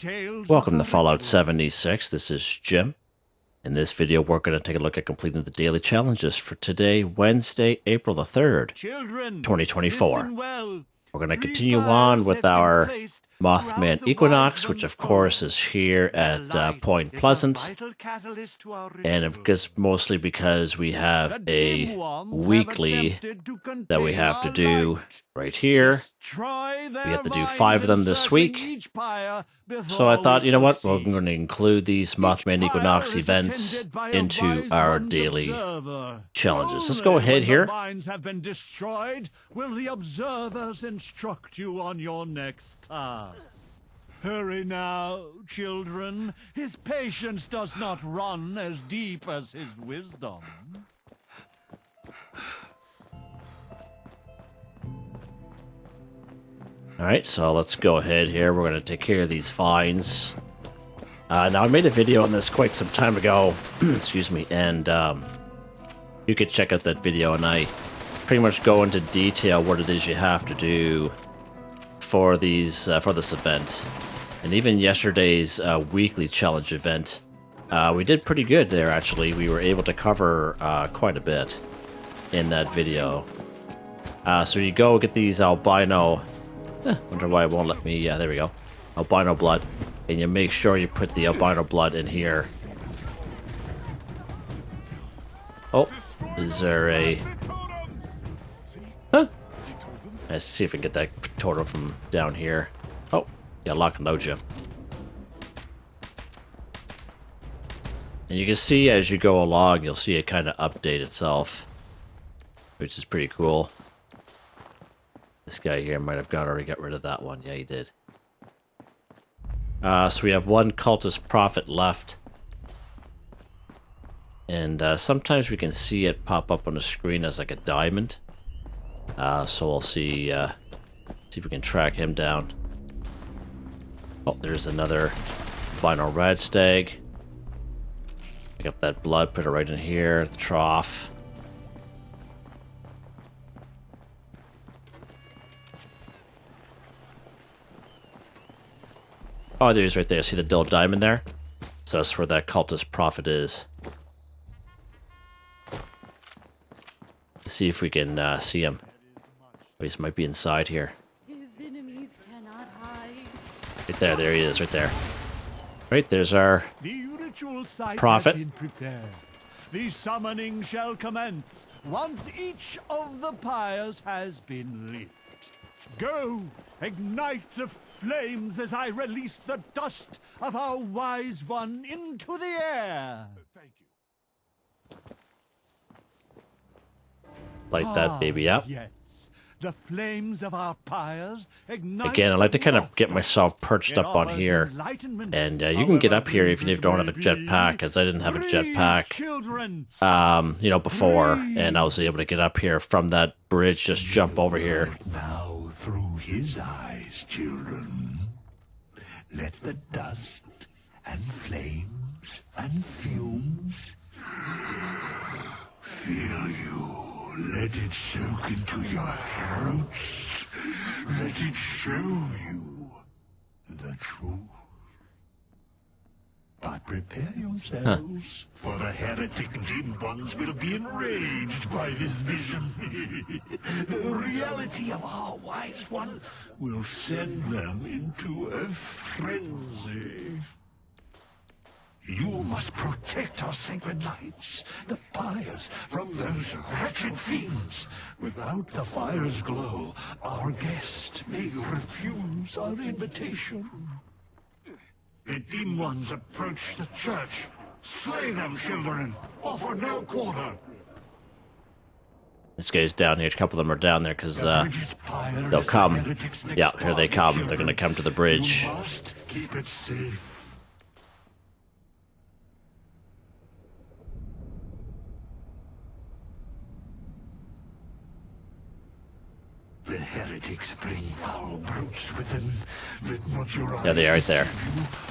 Welcome to Fallout 76. This is Jim. In this video, we're going to take a look at completing the daily challenges for today, Wednesday, April the 3rd, 2024. We're going to continue on with our Mothman Equinox, which of course is here at Point Pleasant, and just mostly because we have a weekly that we have to do right here. We have to do 5 of them this week. So I thought, you know what, we're going to include these Mothman Equinox events into our daily challenges. Let's go ahead here. Mines have been destroyed. Will the observers instruct you on your next task? Hurry now, children. His patience does not run as deep as his wisdom. Alright, so let's go ahead here. We're going to take care of these fines. Now, I made a video on this quite some time ago, excuse me, and you could check out that video, and I pretty much go into detail what it is you have to do for these for this event. And even yesterday's weekly challenge event, we did pretty good there, actually. We were able to cover quite a bit in that video. So you go get these albino... wonder why it won't let me... Yeah, there we go. Albino blood. And you make sure you put the albino blood in here. Oh, is there a... Huh? Let's see if we can get that totem from down here. Oh, yeah, lock and load you. And you can see as you go along, you'll see it kind of update itself, which is pretty cool. This guy here might have already got rid of that one. Yeah, he did. So we have one cultist prophet left. And sometimes we can see it pop up on the screen as like a diamond. So we'll see if we can track him down. Oh, there's another albino red stag. Pick up that blood, put it right in here, the trough. Oh, there's right there. See the little diamond there? So that's where that cultist prophet is. Let's see if we can see him. Oh, he might be inside here. His enemies cannot hide. Right there he is, right there. Right, there's our prophet. The summoning shall commence once each of the pyres has been lit. Go, ignite the flames as I release the dust of our wise one into the air. Thank you. Light that baby up. Yes, the flames of our pyres ignite. Again, I like to kind of get myself perched up on here. And you can get up here even if you don't have a jetpack, because I didn't have a jetpack, you know, before. And I was able to get up here from that bridge, just jump over here. Now through his eyes, children, let the dust and flames and fumes fill you. Let it soak into your throats. Let it show you the truth. But prepare yourselves, for the heretic dim ones will be enraged by this vision. The reality of our wise one will send them into a frenzy. You must protect our sacred lights, the pyres, from those wretched fiends. Without the fire's glow, our guest may refuse our invitation. The dim ones approach the church. Slay them, children. Offer no quarter. This guy's down here. A couple of them are down there because they'll come. Yeah, here they come. They're going to come to the bridge. You must keep it safe. The heretics bring foul brutes with them. Let not your eyes Yeah, they are right there.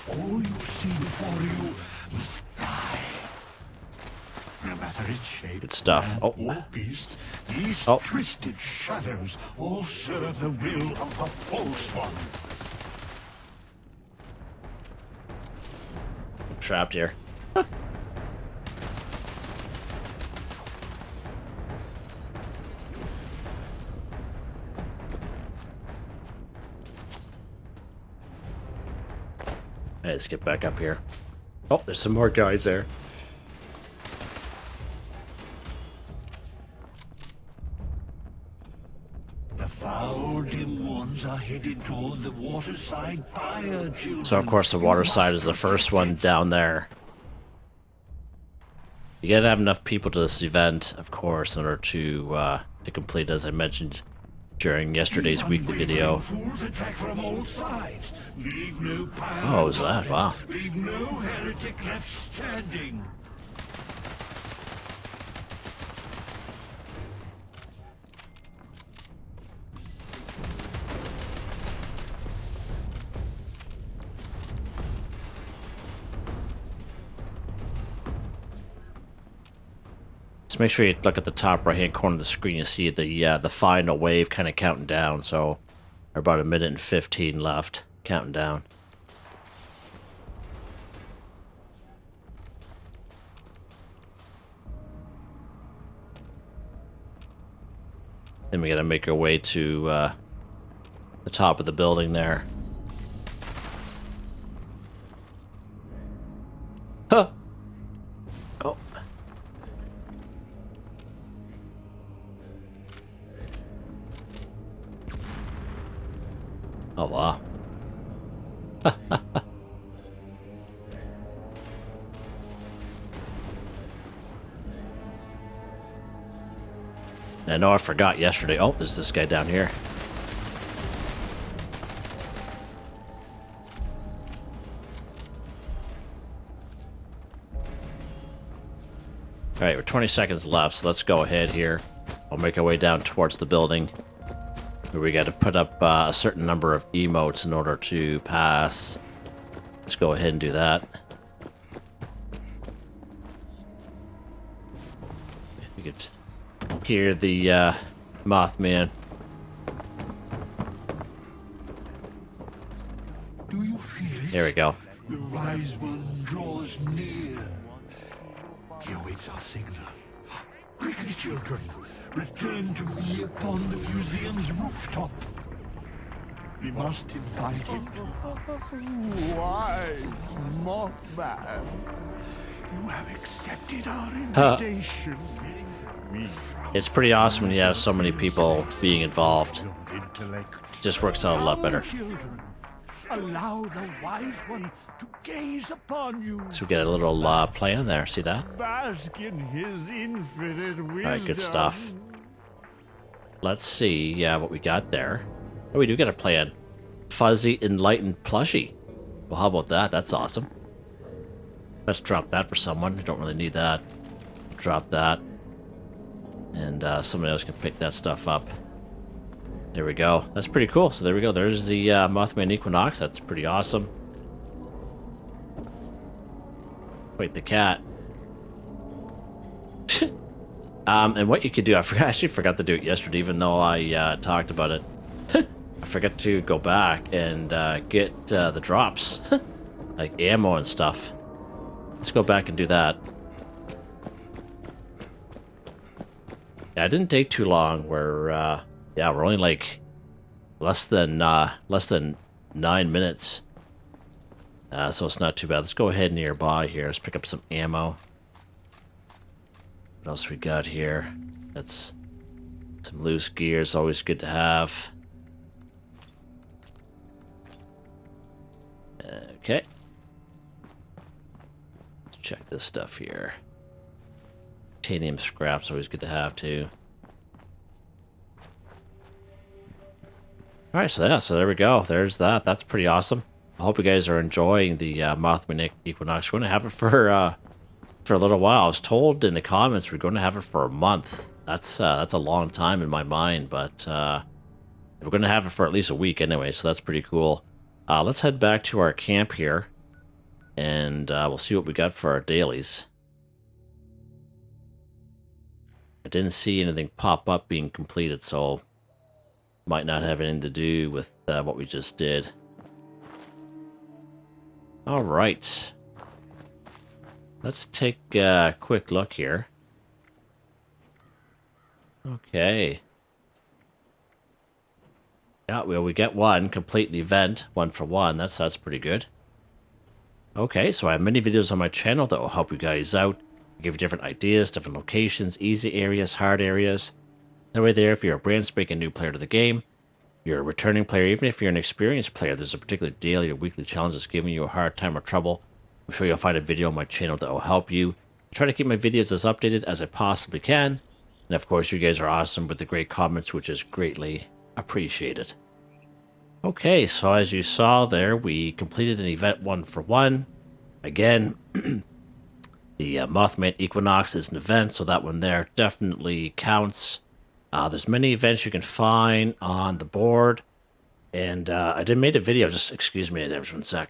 all you see before you must die. No matter its shape, Good stuff. man Oh. or beast, these Oh. twisted shadows all serve the will of the false ones. trapped here. Hey, let's get back up here. Oh, there's some more guys there. The foul dim ones are headed toward the waterside pyre, children. So, of course, the water side is the first one down there. You gotta have enough people to this event, of course, in order to complete, as I mentioned during yesterday's weekly video. Oh, is that? Wow. Leave no heretic left standing. Just make sure you look at the top right-hand corner of the screen. You see the final wave kind of counting down. So, about 1:15 left, counting down. Then we gotta make our way to the top of the building there. Huh. Oh. Oh, wow. I know I forgot yesterday. Oh, there's this guy down here. Alright, we're 20 seconds left, so let's go ahead here. I'll make our way down towards the building. We got to put up a certain number of emotes in order to pass. Let's go ahead and do that. You could hear the Mothman. Do you feel it? There we go. The wise one draws near. Here waits our signal. Quickly, children, return to me upon the museum's rooftop. We must invite him. Why, Mothman? You have accepted our invitation. It's pretty awesome when you have so many people being involved. Just works out a lot better. Children, allow the wise one to gaze upon you. So we get a little play on there. See that? Bask in his infinite wisdom. Alright, good stuff. Let's see what we got there. Oh, we do get a plan. Fuzzy Enlightened Plushie. Well, how about that? That's awesome. Let's drop that for someone. We don't really need that. Drop that. And somebody else can pick that stuff up. There we go. That's pretty cool. So there we go. There's the Mothman Equinox. That's pretty awesome. Wait, the cat. And what you could do, I actually forgot to do it yesterday, even though I talked about it. I forgot to go back and get the drops, like ammo and stuff. Let's go back and do that. Yeah, it didn't take too long. We're only like less than 9 minutes. So it's not too bad. Let's go ahead nearby here. Let's pick up some ammo. What else we got here? That's some loose gear. It's always good to have. Okay. Let's check this stuff here. Titanium scraps always good to have too. Alright, so yeah, so there we go. There's that. That's pretty awesome. I hope you guys are enjoying the Mothman Equinox. We're going to have it for a little while. I was told in the comments we're going to have it for a month. That's a long time in my mind, but we're going to have it for at least a week anyway, so that's pretty cool. Let's head back to our camp here, and we'll see what we got for our dailies. I didn't see anything pop up being completed, so might not have anything to do with what we just did. All right. let's take a quick look here. Okay. Yeah, well, we get one complete event, 1 for 1. That's pretty good. Okay, so I have many videos on my channel that will help you guys out. I give you different ideas, different locations, easy areas, hard areas. That way there, if you're a brand spanking new player to the game, you're a returning player, even if you're an experienced player, there's a particular daily or weekly challenge that's giving you a hard time or trouble, I'm sure you'll find a video on my channel that will help you. I try to keep my videos as updated as I possibly can. And of course, you guys are awesome with the great comments, which is greatly appreciated. Okay, so as you saw there, we completed an event 1 for 1. Again, the Mothman Equinox is an event, so that one there definitely counts. There's many events you can find on the board. And I did made a video, just excuse me there for 1 sec.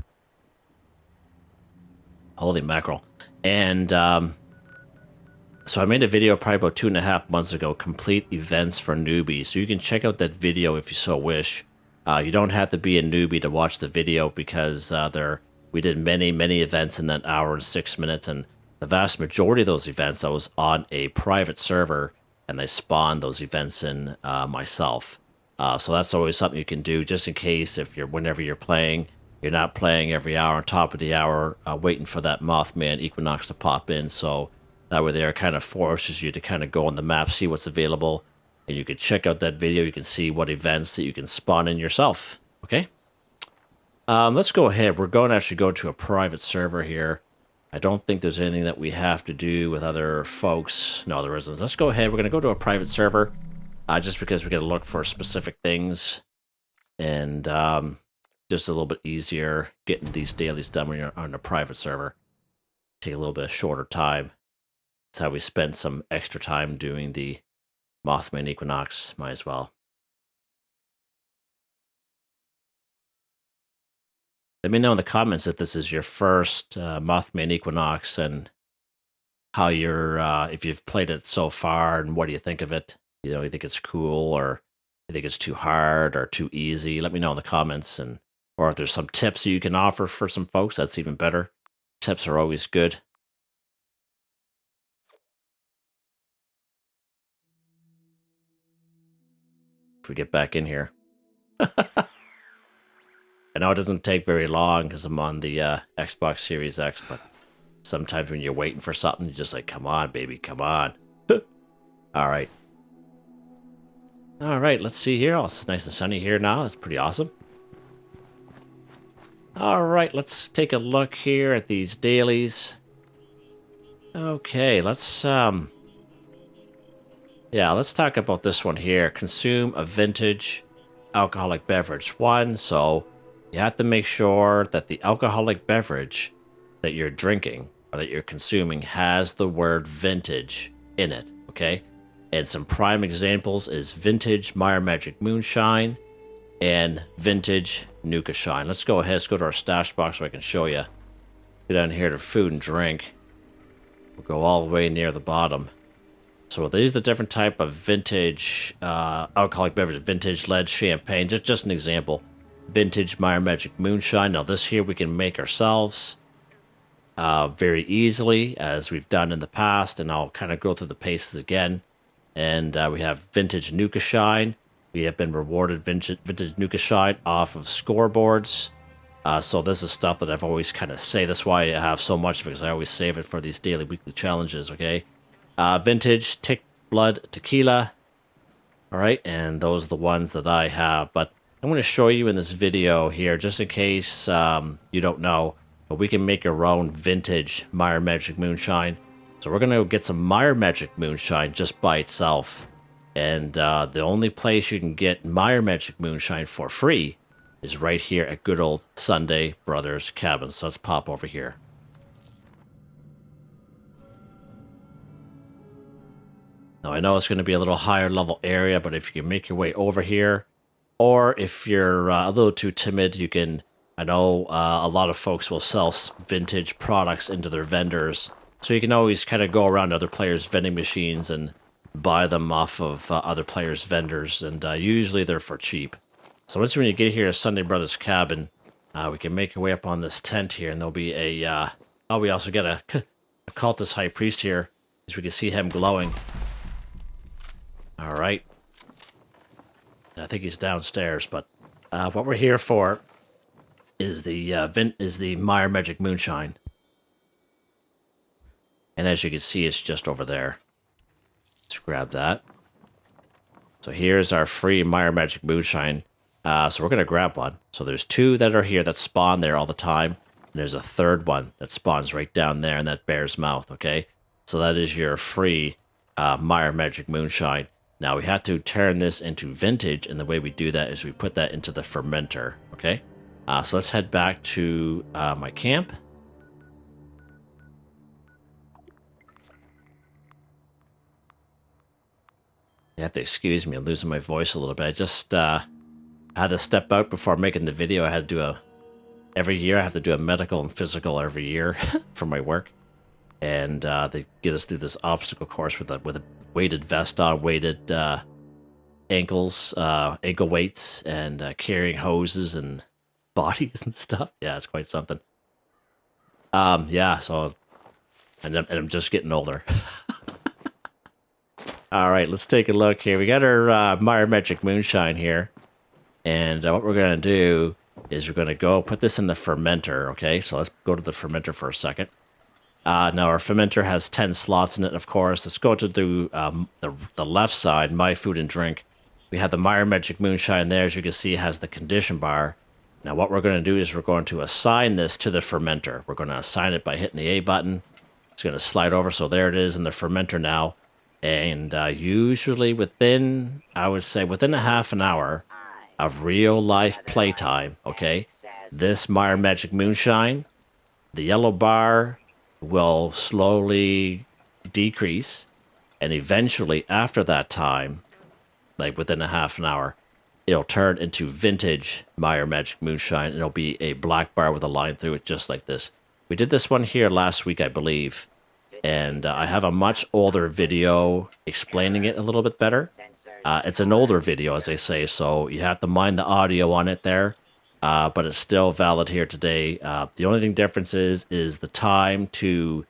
Holy mackerel. And so I made a video probably about 2.5 months ago, complete events for newbies. So you can check out that video if you so wish. You don't have to be a newbie to watch the video because we did many events in that hour and 6 minutes. And the vast majority of those events, I was on a private server and they spawned those events in myself. So that's always something you can do just in case whenever you're playing, you're not playing every hour on top of the hour, waiting for that Mothman Equinox to pop in. So that way there kind of forces you to kind of go on the map, see what's available, and you can check out that video. You can see what events that you can spawn in yourself. Okay? Let's go ahead. We're going to actually go to a private server here. I don't think there's anything that we have to do with other folks. No, there isn't. Let's go ahead. We're going to go to a private server just because we got to look for specific things. And just a little bit easier getting these dailies done when you're on a private server. Take a little bit shorter time. That's how we spent some extra time doing the Mothman Equinox. Might as well. Let me know in the comments if this is your first Mothman Equinox and how if you've played it so far and what do you think of it? You know, you think it's cool or you think it's too hard or too easy? Let me know in the comments, or if there's some tips you can offer for some folks, that's even better. Tips are always good. If we get back in here. I know it doesn't take very long because I'm on the Xbox Series X, but sometimes when you're waiting for something, you're just like, come on, baby, come on. All right. All right, let's see here. Oh, it's nice and sunny here now. That's pretty awesome. All right, let's take a look here at these dailies. Okay, let's talk about this one here. Consume a vintage alcoholic beverage. So you have to make sure that the alcoholic beverage that you're drinking or that you're consuming has the word vintage in it, okay? And some prime examples is vintage Meyer Magic Moonshine and vintage Nuka Shine. Let's go ahead. Let's go to our stash box so I can show you. Go down here to food and drink. We'll go all the way near the bottom. So these are the different type of vintage alcoholic beverage. Vintage lead champagne. Just an example. Vintage Meyer Magic Moonshine. Now this here we can make ourselves very easily as we've done in the past. And I'll kind of go through the paces again. And we have vintage Nuka Shine. We have been rewarded vintage Nuka Shine off of scoreboards. So this is stuff that I've always kind of say. That's why I have so much because I always save it for these daily weekly challenges, okay? Vintage Tick Blood Tequila. All right, and those are the ones that I have. But I'm going to show you in this video here, just in case you don't know, but we can make our own vintage Meyer Magic Moonshine. So we're going to get some Meyer Magic Moonshine just by itself. And the only place you can get Meyer Magic Moonshine for free is right here at good old Sunday Brothers Cabin. So let's pop over here. Now I know it's going to be a little higher level area, but if you can make your way over here, or if you're a little too timid, you can, I know a lot of folks will sell vintage products into their vendors. So you can always kind of go around other players' vending machines and buy them off of other players' vendors, and usually they're for cheap. So once when you get here to Sunday Brothers Cabin, we can make our way up on this tent here, and there'll be a... we also get a cultist high priest here, as we can see him glowing. All right. I think he's downstairs, but what we're here for is the Meyer Magic Moonshine. And as you can see, it's just over there. Let's grab that. So here's our free Meyer Magic Moonshine. So we're going to grab one. So there's 2 that are here that spawn there all the time. And there's a 3rd one that spawns right down there in that bear's mouth, okay? So that is your free Meyer Magic Moonshine. Now we have to turn this into vintage, and the way we do that is we put that into the fermenter, okay? So let's head back to my camp. You have to excuse me, I'm losing my voice a little bit. I just had to step out before making the video. I had to do every year I have to do a medical and physical every year for my work. And they get us through this obstacle course with a weighted vest on, weighted ankles, ankle weights, and carrying hoses and bodies and stuff. Yeah, it's quite something. Yeah, so and I'm just getting older. All right, let's take a look here. We got our Meyer Magic Moonshine here, and what we're gonna do is we're gonna go put this in the fermenter. Okay, so let's go to the fermenter for a second. Now our fermenter has 10 slots in it, of course. Let's go to the left side, My Food and Drink. We have the Meyer Magic Moonshine there. As you can see, it has the condition bar. Now what we're going to do is we're going to assign this to the fermenter. We're going to assign it by hitting the A button. It's going to slide over, so there it is in the fermenter now. And usually within, I would say, within a half an hour of real-life playtime, okay, this Meyer Magic Moonshine, the yellow bar will slowly decrease, and eventually after that time, like within a half an hour, it'll turn into vintage Meyer Magic Moonshine, and it'll be a black bar with a line through it just like this. We did this one here last week, I believe, and I have a much older video explaining it a little bit better. It's an older video, as they say, so you have to mind the audio on it there. But it's still valid here today. The only thing difference is the time to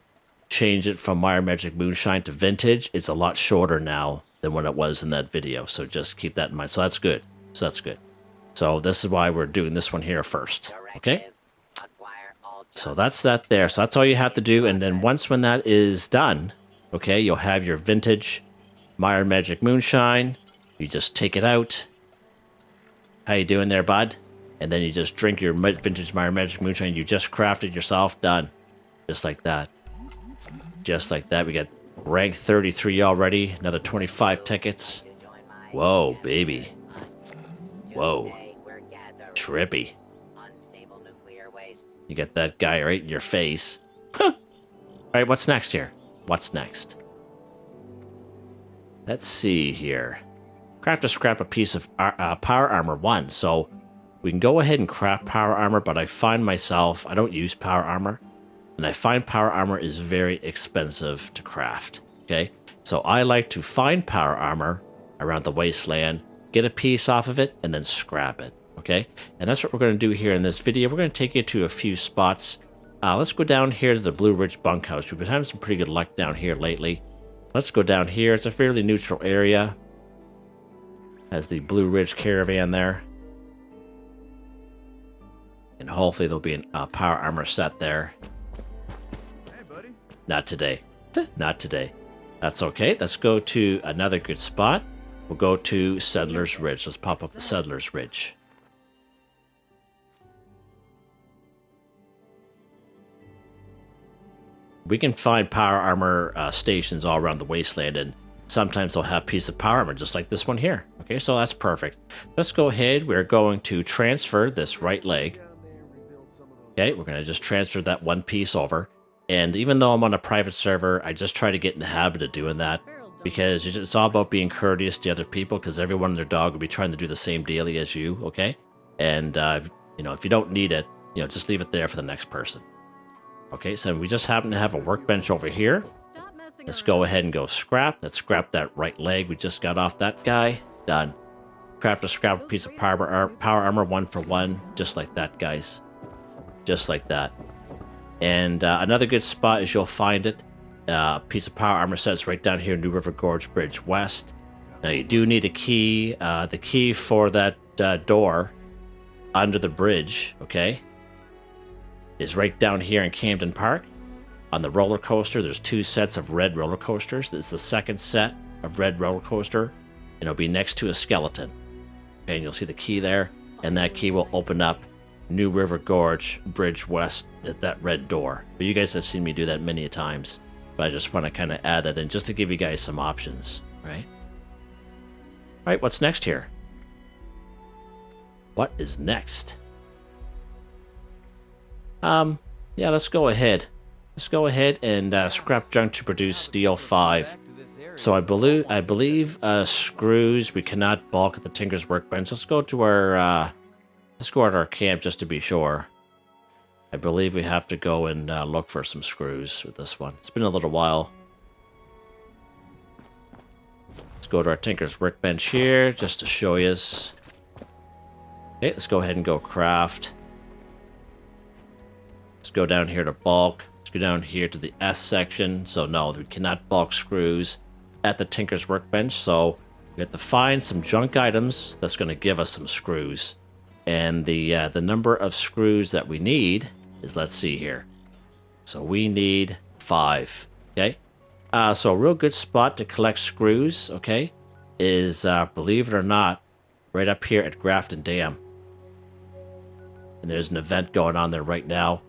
change it from Meyer Magic Moonshine to vintage. It's a lot shorter now than when it was in that video. So just keep that in mind. So that's good. So this is why we're doing this one here first. Okay? So that's that there. So that's all you have to do. And then when that is done, okay, you'll have your vintage Meyer Magic Moonshine. You just take it out. How you doing there, bud? And then you just drink your vintage Meyer Magic Moonshine you just crafted yourself. Done. Just like that. Just like that. We got rank 33 already. Another 25 tickets. Whoa, baby. Whoa. Trippy. You get that guy right in your face. Huh. Alright, what's next here? What's next? Let's see here. Craft a piece of power armor 1. So we can go ahead and craft power armor, but I find myself, I don't use power armor, and I find power armor is very expensive to craft, okay? So I like to find power armor around the wasteland, get a piece off of it, and then scrap it, okay? And that's what we're going to do here in this video. We're going to take you to a few spots. Let's go down here to the Blue Ridge Bunkhouse. We've been having some pretty good luck down here lately. Let's go down here. It's a fairly neutral area. Has the Blue Ridge Caravan there. And hopefully there'll be a power armor set there. Hey, buddy. Not today. Not today. That's okay. Let's go to another good spot. We'll go to Settler's Ridge. Let's pop up the Settler's Ridge. We can find power armor stations all around the wasteland, and sometimes they'll have a piece of power armor just like this one here. Okay, so that's perfect. Let's go ahead. We're going to transfer this right leg. Okay, we're going to just transfer that one piece over. And even though I'm on a private server, I just try to get in the habit of doing that, because it's all about being courteous to other people, because everyone and their dog will be trying to do the same daily as you, okay? And, you know, if you don't need it, you know, just leave it there for the next person. Okay, so we just happen to have a workbench over here. Let's go ahead and go scrap. Let's scrap that right leg we just got off that guy. Done. Craft a scrap piece of power armor 1 for 1, just like that, guys. Just like that. And another good spot is you'll find it piece of power armor set is right down here, New River Gorge Bridge West. Now you do need a key. The key for that door under the bridge, okay, is right down here in Camden Park. On the roller coaster, there's 2 sets of red roller coasters. This is the second set of red roller coaster, and it'll be next to a skeleton. Okay, and you'll see the key there, and that key will open up New River Gorge Bridge West at that red door. But you guys have seen me do that many a times, but I just want to kind of add that in just to give you guys some options, right? All right, what's next here? What is next? Yeah, let's go ahead. Let's go ahead and scrap junk to produce steel 5. So I believe screws we cannot bulk at the Tinker's Workbench. Let's go to our camp just to be sure. I believe we have to go and look for some screws with this one. It's been a little while. Let's go to our Tinker's Workbench here just to show you. Okay, let's go ahead and go craft. Let's go down here to bulk. Let's go down here to the S section. So no, we cannot bulk screws at the Tinker's Workbench. So we have to find some junk items that's going to give us some screws. And the number of screws that we need is, let's see here. So we need 5. Okay. So a real good spot to collect screws, okay, is believe it or not, right up here at Grafton Dam. And there's an event going on there right now.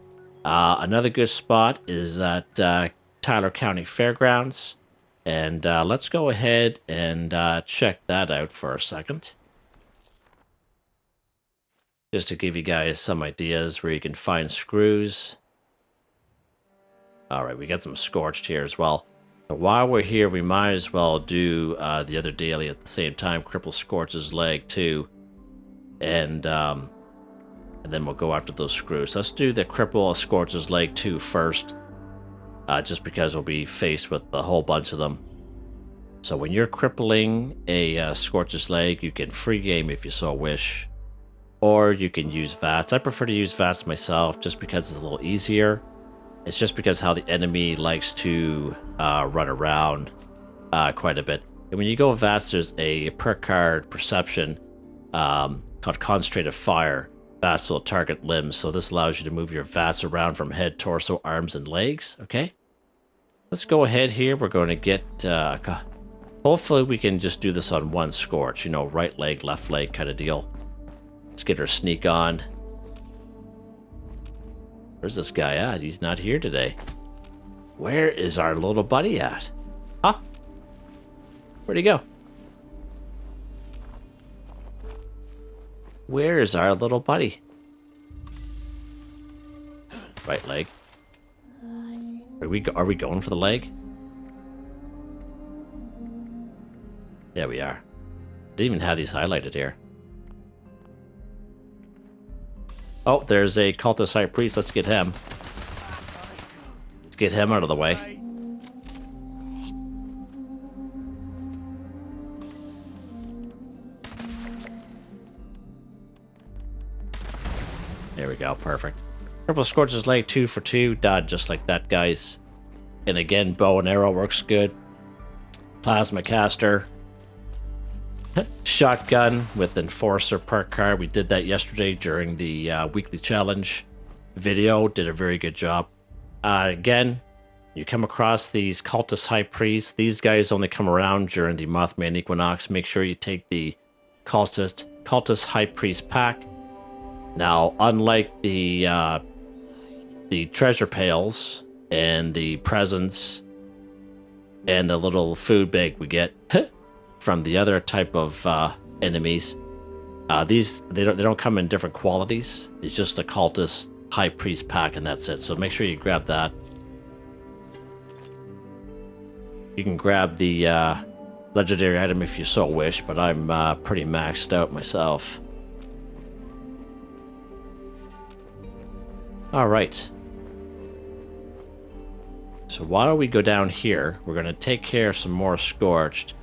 Another good spot is at Tyler County Fairgrounds. And let's go ahead and check that out for a second. Just to give you guys some ideas where you can find screws. Alright, we got some Scorched here as well. So while we're here, we might as well do the other daily at the same time. Cripple Scorch's leg too. And then we'll go after those screws. Let's do the Cripple Scorch's leg 2 first. Just because we'll be faced with a whole bunch of them. So when you're crippling a Scorch's leg, you can free game if you so wish. Or you can use VATS. I prefer to use VATS myself just because it's a little easier. It's just because how the enemy likes to run around quite a bit. And when you go VATS, there's a perk card perception called Concentrated Fire. VATS will target limbs, so this allows you to move your VATS around from head, torso, arms, and legs, okay? Let's go ahead here. We're going to get... hopefully we can just do this on one Scorch, you know, right leg, left leg kind of deal. Let's get our sneak on. Where's this guy at? He's not here today. Where is our little buddy at? Huh? Where'd he go? Where is our little buddy? Right leg. Are we going for the leg? Yeah, we are. Didn't even have these highlighted here. Oh, there's a cultist high priest. Let's get him. Let's get him out of the way. There we go. Perfect. Purple Scorch's leg 2 for 2. Done just like that, guys. And again, bow and arrow works good. Plasma caster. Shotgun with Enforcer perk card. We did that yesterday during the weekly challenge video. Did a very good job. Again, you come across these cultist high priests. These guys only come around during the Mothman Equinox. Make sure you take the cultist high priest pack. Now, unlike the treasure pails and the presents and the little food bag we get from the other type of enemies, they don't come in different qualities. It's just a cultist high priest pack, and that's it. So make sure you grab that. You can grab the legendary item if you so wish, but I'm pretty maxed out myself. Alright. So why don't we go down here? We're going to take care of some more Scorched.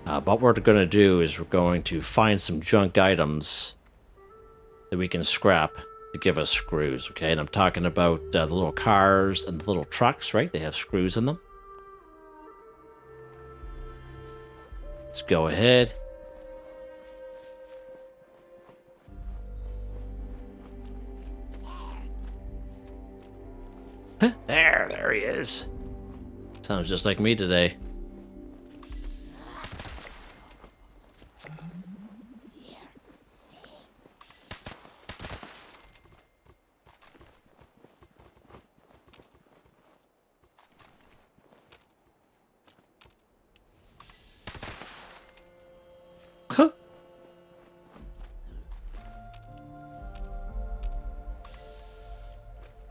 What we're going to do is we're going to find some junk items that we can scrap to give us screws, okay? And I'm talking about the little cars and the little trucks, right? They have screws in them. Let's go ahead. There he is. Sounds just like me today.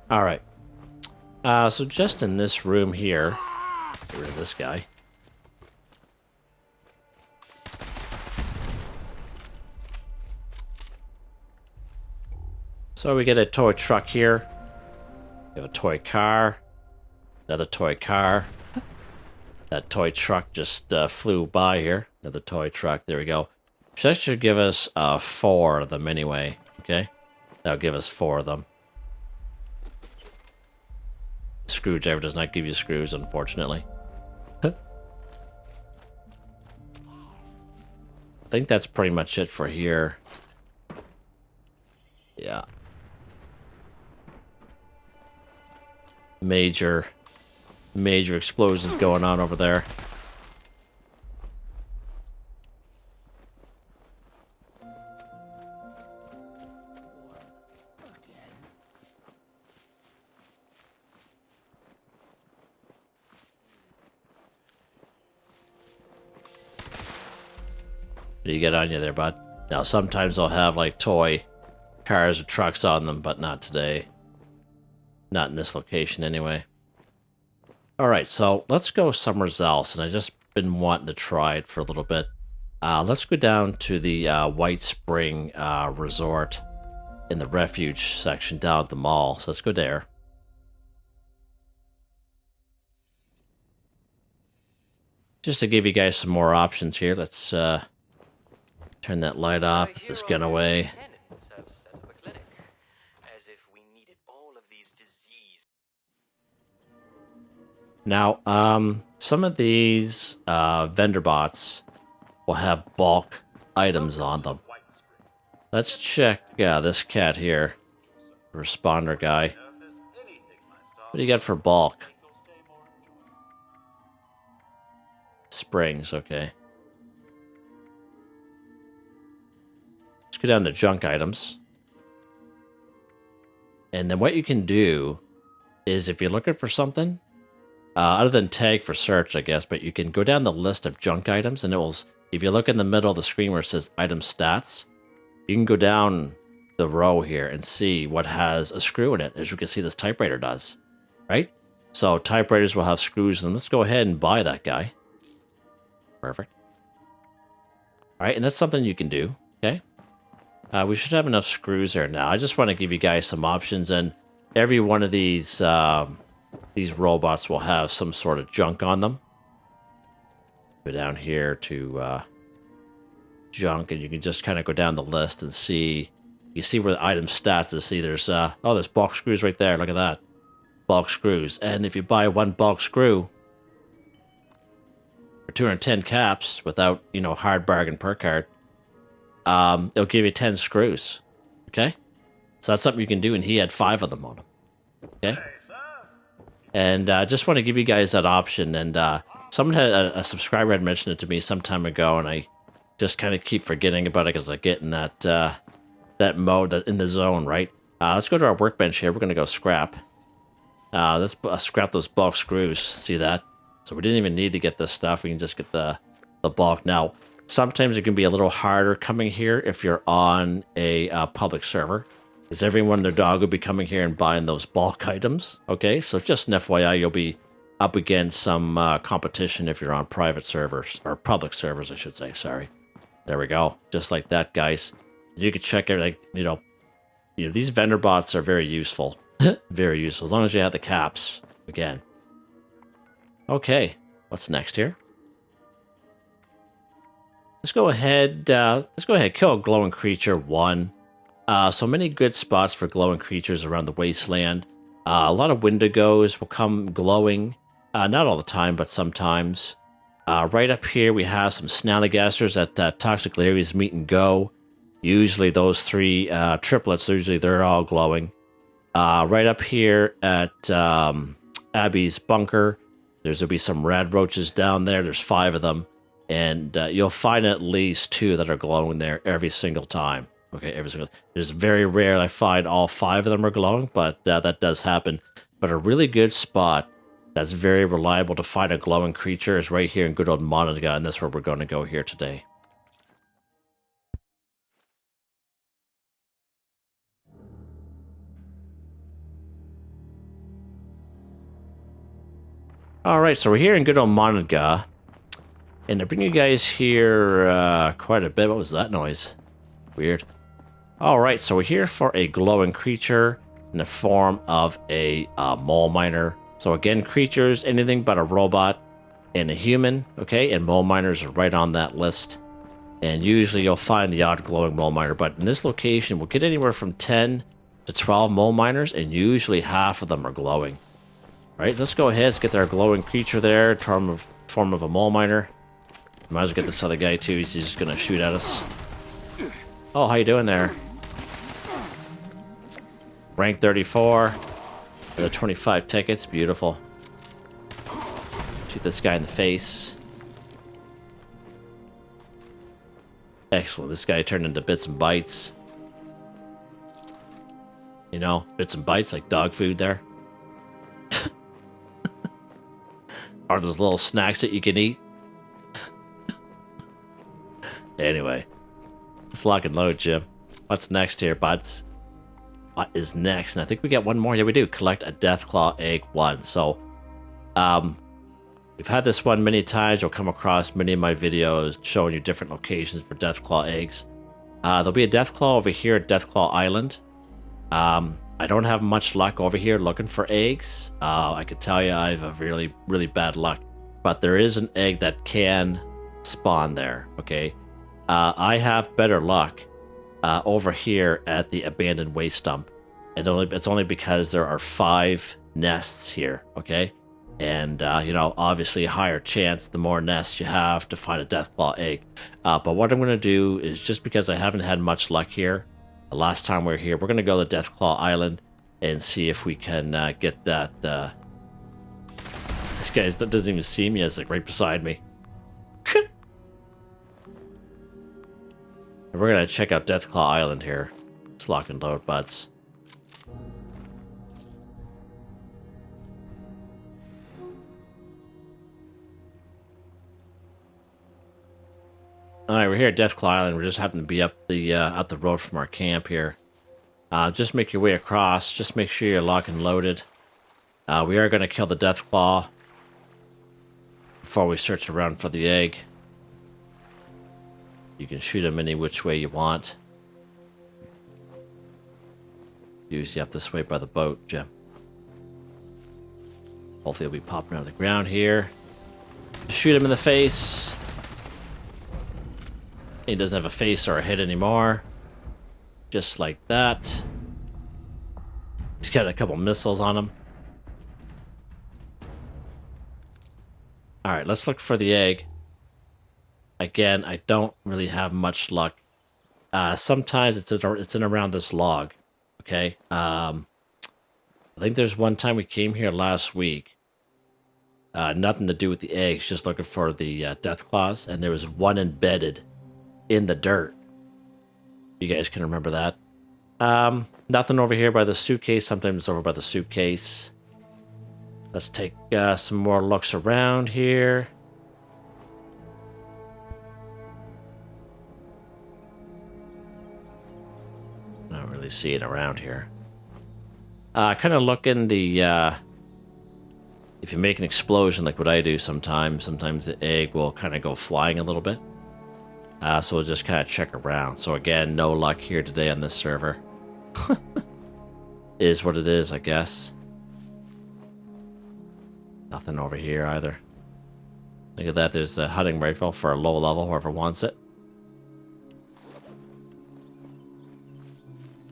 All right. So just in this room here, get rid of this guy. So we get a toy truck here. We have a toy car. Another toy car. That toy truck just flew by here. Another toy truck. There we go. So that should give us 4 of them anyway. Okay? That'll give us 4 of them. Screwdriver does not give you screws, unfortunately. I think that's pretty much it for here. Yeah. Major explosions going on over there. What do you get on you there, bud? Now, sometimes they'll have, like, toy cars or trucks on them, but not today. Not in this location, anyway. Alright, so let's go somewhere else, and I've just been wanting to try it for a little bit. Let's go down to the White Spring Resort in the refuge section down at the mall. So let's go there. Just to give you guys some more options here, let's turn that light off, put this gun away. Now, some of these vendor bots will have bulk items on them. Let's check this cat here, responder guy. What do you got for bulk? Springs, okay. Let's go down to junk items. And then what you can do is if you're looking for something, other than tag for search, I guess, but you can go down the list of junk items and it will, if you look in the middle of the screen where it says item stats, you can go down the row here and see what has a screw in it. As you can see, this typewriter does, right? So typewriters will have screws in them. Let's go ahead and buy that guy. Perfect. All right, and that's something you can do, okay? We should have enough screws there now. I just want to give you guys some options, and every one of these robots will have some sort of junk on them. Go down here to junk, and you can just kind of go down the list and see. You see where the item stats is. See, there's there's bulk screws right there. Look at that, bulk screws. And if you buy one bulk screw for 210 caps without, hard bargain per card, it'll give you 10 screws. Okay, so that's something you can do. And he had 5 of them on him. Okay. And I just want to give you guys that option. And someone had a subscriber had mentioned it to me some time ago, and I just kind of keep forgetting about it because I get in that mode, that in the zone, right? Let's go to our workbench here. We're going to go scrap. Let's scrap those bulk screws. See that? So we didn't even need to get this stuff. We can just get the bulk. Now, sometimes it can be a little harder coming here if you're on a public server. Because everyone and their dog will be coming here and buying those bulk items, okay? So just an FYI, you'll be up against some competition if you're on private servers, or public servers, I should say, sorry. There we go, just like that, guys. You can check it, like, these vendor bots are very useful. Very useful, as long as you have the caps, again. Okay, what's next here? Let's go ahead, kill a glowing creature 1. So many good spots for glowing creatures around the wasteland. A lot of Wendigos will come glowing. Not all the time, but sometimes. Right up here, we have some snallygasters at Toxic Larry's Meet and Go. Usually those three triplets, they're all glowing. Right up here at Abby's bunker, there'll be some red roaches down there. There's 5 of them. And you'll find at least 2 that are glowing there every single time. Okay, every single. It's very rare I find all 5 of them are glowing, but that does happen. But a really good spot that's very reliable to find a glowing creature is right here in good old Mothman, and that's where we're going to go here today. Alright, so we're here in good old Mothman, and I bring you guys here quite a bit. What was that noise? Weird. Alright, so we're here for a glowing creature in the form of a mole miner. So again, creatures, anything but a robot and a human, okay? And mole miners are right on that list. And usually you'll find the odd glowing mole miner, but in this location, we'll get anywhere from 10 to 12 mole miners, and usually half of them are glowing. Right, let's go ahead, let's get our glowing creature there, form of a mole miner. Might as well get this other guy too, he's just gonna shoot at us. Oh, how you doing there? Rank 34. Another 25 tickets, beautiful. Shoot this guy in the face. Excellent, this guy turned into bits and bites. You know, bits and bites like dog food there. Are those little snacks that you can eat? Anyway, let's lock and load, Jim. What's next here, buds? What is next? And I think we get one more. Yeah, we do. Collect a Deathclaw egg 1. So, we've had this one many times. You'll come across many of my videos showing you different locations for Deathclaw eggs. There'll be a Deathclaw over here at Deathclaw Island. I don't have much luck over here looking for eggs. I could tell you I have a really, really bad luck. But there is an egg that can spawn there, okay? I have better luck over here at the abandoned waste dump. And it's only because there are 5 nests here, okay? And, you know, obviously a higher chance the more nests you have to find a Deathclaw egg. But what I'm going to do is, just because I haven't had much luck here, the last time we were here, we're going to go to Deathclaw Island and see if we can get that... This guy doesn't even see me, it's like right beside me. We're going to check out Deathclaw Island here. Let's lock and load, buds. Alright, we're here at Deathclaw Island. We just happen to be up the road from our camp here. Just make your way across. Just make sure you're locked and loaded. We are going to kill the Deathclaw before we search around for the egg. You can shoot him any which way you want. Usually up this way by the boat, Jim. Hopefully he'll be popping out of the ground here. Shoot him in the face. He doesn't have a face or a head anymore. Just like that. He's got a couple missiles on him. Alright, let's look for the egg. Again, I don't really have much luck. Sometimes it's in around this log. Okay? I think there's one time we came here last week. Nothing to do with the eggs, just looking for the Deathclaws, and there was one embedded in the dirt. You guys can remember that. Nothing over here by the suitcase. Sometimes it's over by the suitcase. Let's take some more looks around here. I don't really see it around here. Kind of look in the... if you make an explosion like what I do sometimes the egg will kind of go flying a little bit. So we'll just kind of check around. So again, no luck here today on this server. Is what it is, I guess. Nothing over here either. Look at that, there's a hunting rifle for a low level, whoever wants it.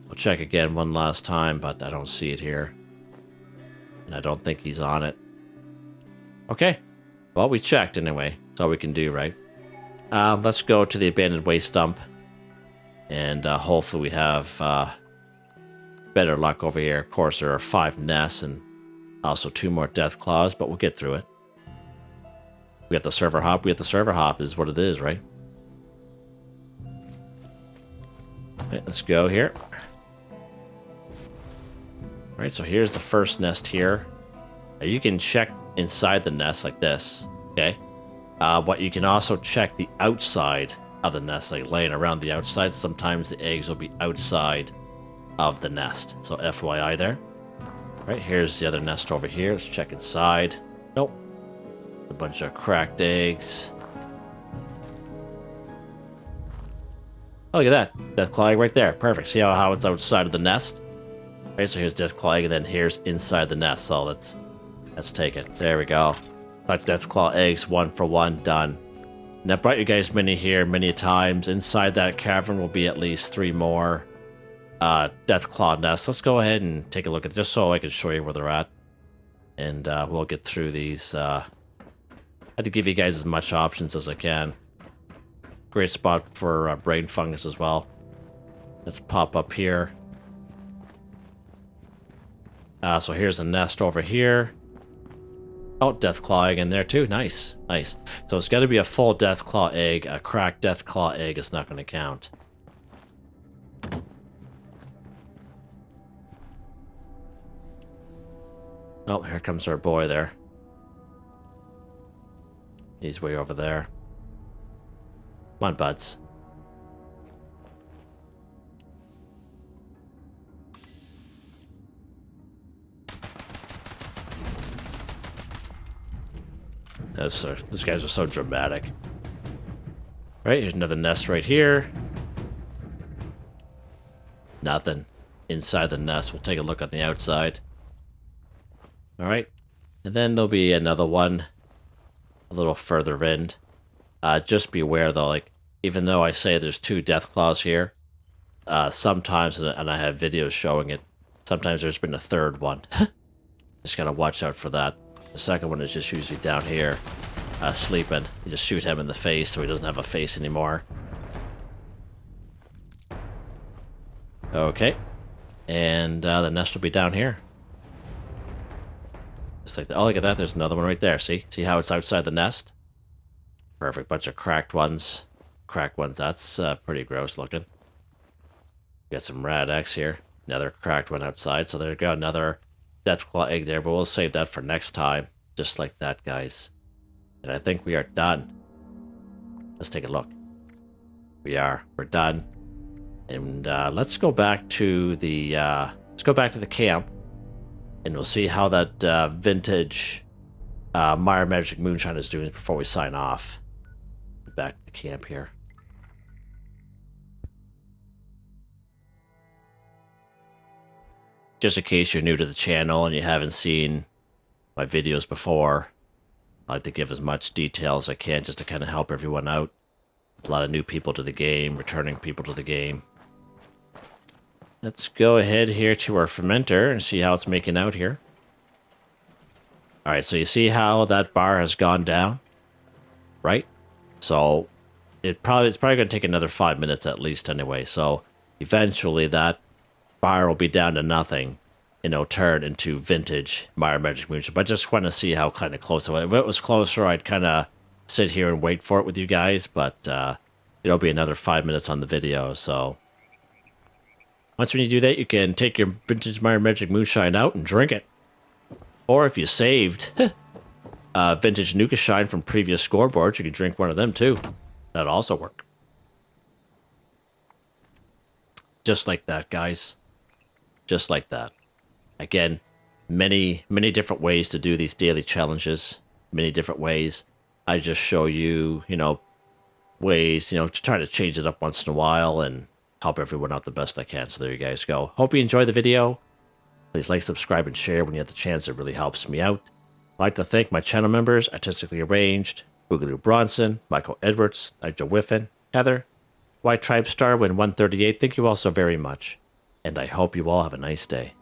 We'll check again one last time, but I don't see it here. And I don't think he's on it. Okay. Well, we checked anyway. That's all we can do, right? Let's go to the abandoned waste dump. And hopefully we have better luck over here. Of course, there are 5 nests and also 2 more Deathclaws, but we'll get through it. We have the server hop. We have the server hop is what it is, right? Right, let's go here. Alright, so here's the first nest here. Now you can check inside the nest like this, okay? But you can also check the outside of the nest, like laying around the outside. Sometimes the eggs will be outside of the nest. So FYI there. Right, here's the other nest over here. Let's check inside. Nope. A bunch of cracked eggs. Oh, look at that. Deathclaw egg right there. Perfect. See how it's outside of the nest? Right, so here's Deathclaw egg, and then here's inside the nest. So let's take it. There we go. Like Deathclaw eggs, 1 for 1, done. And I brought you guys many times. Inside that cavern will be at least 3 more Deathclaw nests. Let's go ahead and take a look at it, just so I can show you where they're at. And we'll get through these. I had to give you guys as much options as I can. Great spot for brain fungus as well. Let's pop up here. So here's a nest over here. Oh, Deathclaw egg in there too. Nice, nice. So it's got to be a full Deathclaw egg. A cracked Deathclaw egg is not going to count. Oh, here comes our boy there. He's way over there. Come on, buds. Those guys are so dramatic. Right, here's another nest right here. Nothing inside the nest. We'll take a look on the outside. Alright. And then there'll be another one a little further in. Just beware though, like, even though I say there's 2 Deathclaws here, sometimes, and I have videos showing it, sometimes there's been a 3rd one. Just gotta watch out for that. The second one is just usually down here, sleeping. You just shoot him in the face so he doesn't have a face anymore. Okay. And the nest will be down here. Just like that. Oh, look at that. There's another one right there. See? See how it's outside the nest? Perfect. Bunch of cracked ones. Cracked ones. That's pretty gross looking. Got some rad X here. Another cracked one outside. So there you go. Another Deathclaw egg there. But we'll save that for next time. Just like that, guys. And I think we are done. Let's take a look. We are. We're done. And let's go back to the camp. And we'll see how that vintage Mire Magic Moonshine is doing before we sign off. Back to the camp here. Just in case you're new to the channel and you haven't seen my videos before, I like to give as much detail as I can just to kind of help everyone out. A lot of new people to the game, returning people to the game. Let's go ahead here to our fermenter and see how it's making out here. Alright, so you see how that bar has gone down? Right? So it's probably going to take another 5 minutes at least anyway. So eventually that bar will be down to nothing and it'll turn into vintage Mire Magic Moonshine. But I just want to see how kind of close it was. If it was closer, I'd kind of sit here and wait for it with you guys. But it'll be another 5 minutes on the video, so... Once when you do that, you can take your vintage Mire Magic Moonshine out and drink it. Or if you saved vintage Nuka Shine from previous scoreboards, you can drink one of them too. That'll also work. Just like that, guys. Just like that. Again, many different ways to do these daily challenges. Many different ways. I just show you, ways, to try to change it up once in a while and help everyone out the best I can. So there you guys go. Hope you enjoyed the video. Please like, subscribe, and share when you have the chance. It really helps me out. I'd like to thank my channel members, Artistically Arranged, Boogaloo Bronson, Michael Edwards, Nigel Wiffen, Heather, Whitetribe Starwin 138. Thank you all so very much. And I hope you all have a nice day.